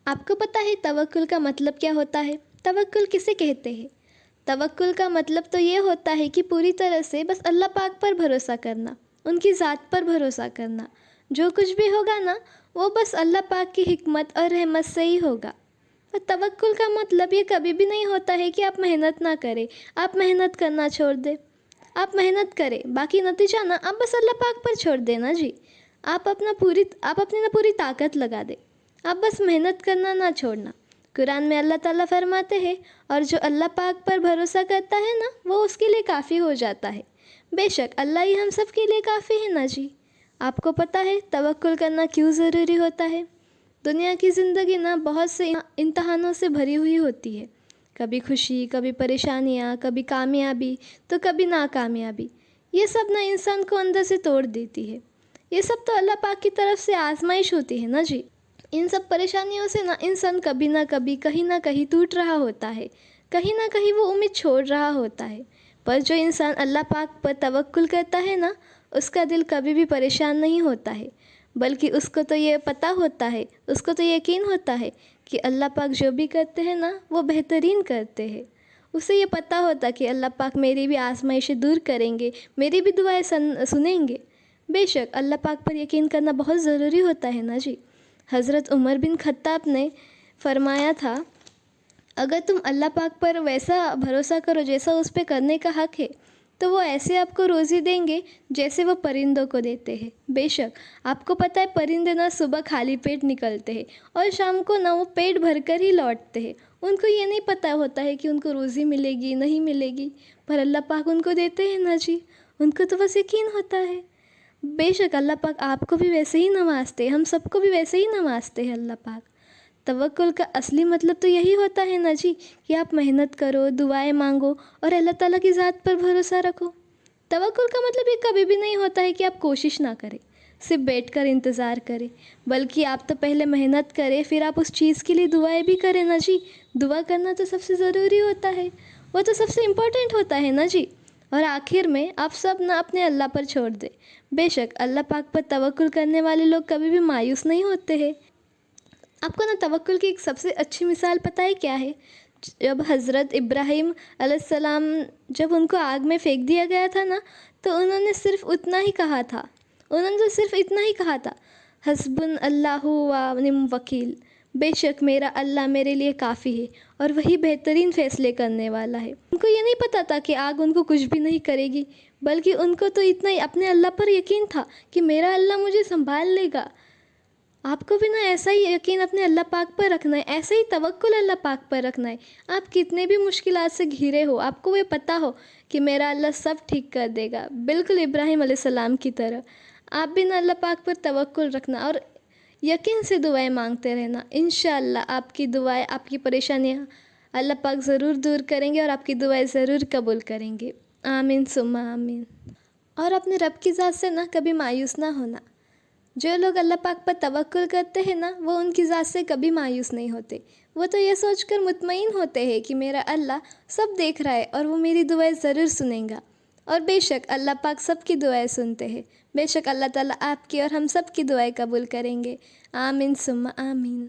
آپ کو پتہ ہے توکل کا مطلب کیا ہوتا ہے؟ توکل کسے کہتے ہیں؟ توکل کا مطلب تو یہ ہوتا ہے کہ پوری طرح سے بس اللہ پاک پر بھروسہ کرنا، ان کی ذات پر بھروسہ کرنا۔ جو کچھ بھی ہوگا نا وہ بس اللہ پاک کی حکمت اور رحمت سے ہی ہوگا۔ اور توکل کا مطلب یہ کبھی بھی نہیں ہوتا ہے کہ آپ محنت نہ کریں، آپ محنت کرنا چھوڑ دیں۔ آپ محنت کریں، باقی نتیجہ نا آپ بس اللہ پاک پر چھوڑ دینا جی۔ آپ اپنی نا پوری طاقت لگا دیں، آپ بس محنت کرنا نہ چھوڑنا۔ قرآن میں اللہ تعالیٰ فرماتے ہیں، اور جو اللہ پاک پر بھروسہ کرتا ہے نا وہ اس کے لیے کافی ہو جاتا ہے۔ بے شک اللہ ہی ہم سب کے لیے کافی ہے نا جی۔ آپ کو پتہ ہے توکل کرنا کیوں ضروری ہوتا ہے؟ دنیا کی زندگی نا بہت سے امتحانوں سے بھری ہوئی ہوتی ہے، کبھی خوشی، کبھی پریشانیاں، کبھی کامیابی تو کبھی ناکامیابی۔ یہ سب نا انسان کو اندر سے توڑ دیتی ہے۔ یہ سب تو اللہ پاک کی طرف سے آزمائش ہوتی ہے نا جی۔ ان سب پریشانیوں سے نا انسان کبھی نہ کبھی کہیں نہ کہیں ٹوٹ رہا ہوتا ہے، کہیں نہ کہیں وہ امید چھوڑ رہا ہوتا ہے۔ پر جو انسان اللہ پاک پر توکل کرتا ہے نا اس کا دل کبھی بھی پریشان نہیں ہوتا ہے، بلکہ اس کو تو یہ پتہ ہوتا ہے، اس کو تو یقین ہوتا ہے کہ اللہ پاک جو بھی کرتے ہیں نا وہ بہترین کرتے ہیں۔ اسے یہ پتہ ہوتا کہ اللہ پاک میری بھی آزمائشیں دور کریں گے، میری بھی دعائیں سنیں گے۔ بے شک اللہ پاک پر یقین کرنا بہت ضروری ہوتا ہے نا جی۔ حضرت عمر بن خطاب نے فرمایا تھا، اگر تم اللہ پاک پر ویسا بھروسہ کرو جیسا اس پہ کرنے کا حق ہے تو وہ ایسے آپ کو روزی دیں گے جیسے وہ پرندوں کو دیتے ہیں۔ بے شک آپ کو پتہ ہے پرندے نہ صبح خالی پیٹ نکلتے ہیں اور شام کو نہ وہ پیٹ بھر کر ہی لوٹتے ہیں۔ ان کو یہ نہیں پتہ ہوتا ہے کہ ان کو روزی ملے گی نہیں ملے گی، پر اللہ پاک ان کو دیتے ہیں نا جی۔ ان کو تو بس یقین ہوتا ہے۔ بے شک اللہ پاک آپ کو بھی ویسے ہی نوازتے، ہم سب کو بھی ویسے ہی نوازتے ہیں اللہ پاک۔ توکل کا اصلی مطلب تو یہی ہوتا ہے نا جی کہ آپ محنت کرو، دعائیں مانگو اور اللہ تعالیٰ کی ذات پر بھروسہ رکھو۔ توکل کا مطلب یہ کبھی بھی نہیں ہوتا ہے کہ آپ کوشش نہ کریں، صرف بیٹھ کر انتظار کریں، بلکہ آپ تو پہلے محنت کریں، پھر آپ اس چیز کے لیے دعائیں بھی کریں نا جی۔ دعا کرنا تو سب سے ضروری ہوتا ہے، وہ تو سب سے امپورٹنٹ ہوتا ہے نا جی۔ اور آخر میں آپ سب نہ اپنے اللہ پر چھوڑ دیں۔ بے شک اللہ پاک پر توکل کرنے والے لوگ کبھی بھی مایوس نہیں ہوتے ہیں۔ آپ کو نا توکل کی ایک سب سے اچھی مثال پتہ ہے کیا ہے؟ جب حضرت ابراہیم علیہ السلام جب ان کو آگ میں پھینک دیا گیا تھا نا تو انہوں نے صرف اتنا ہی کہا تھا، حسبن اللہ و نعم وکیل، بے شک میرا اللہ میرے لیے کافی ہے اور وہی بہترین فیصلے کرنے والا ہے۔ ان کو یہ نہیں پتا تھا کہ آگ ان کو کچھ بھی نہیں کرے گی، بلکہ ان کو تو اتنا ہی اپنے اللہ پر یقین تھا کہ میرا اللہ مجھے سنبھال لے گا۔ آپ کو بھی نا ایسا ہی یقین اپنے اللہ پاک پر رکھنا ہے، ایسا ہی توکل اللہ پاک پر رکھنا ہے۔ آپ کتنے بھی مشکلات سے گھرے ہو، آپ کو یہ پتہ ہو کہ میرا اللہ سب ٹھیک کر دے گا، بالکل ابراہیم علیہ السلام کی طرح۔ آپ بھی نا اللہ پاک پر توکل رکھنا اور یقین سے دعائیں مانگتے رہنا۔ انشاءاللہ آپ کی دعائیں، آپ کی پریشانیاں اللہ پاک ضرور دور کریں گے اور آپ کی دعائیں ضرور قبول کریں گے۔ آمین ثم آمین۔ اور اپنے رب کی ذات سے نا کبھی مایوس نہ ہونا۔ جو لوگ اللہ پاک پر توکل کرتے ہیں نا وہ ان کی ذات سے کبھی مایوس نہیں ہوتے۔ وہ تو یہ سوچ کر مطمئن ہوتے ہیں کہ میرا اللہ سب دیکھ رہا ہے اور وہ میری دعائیں ضرور سنیں گا۔ اور بے شک اللہ پاک سب کی دعائیں سنتے ہیں۔ بے شک اللہ تعالیٰ آپ کی اور ہم سب کی دعائیں قبول کریں گے۔ آمین ثم آمین۔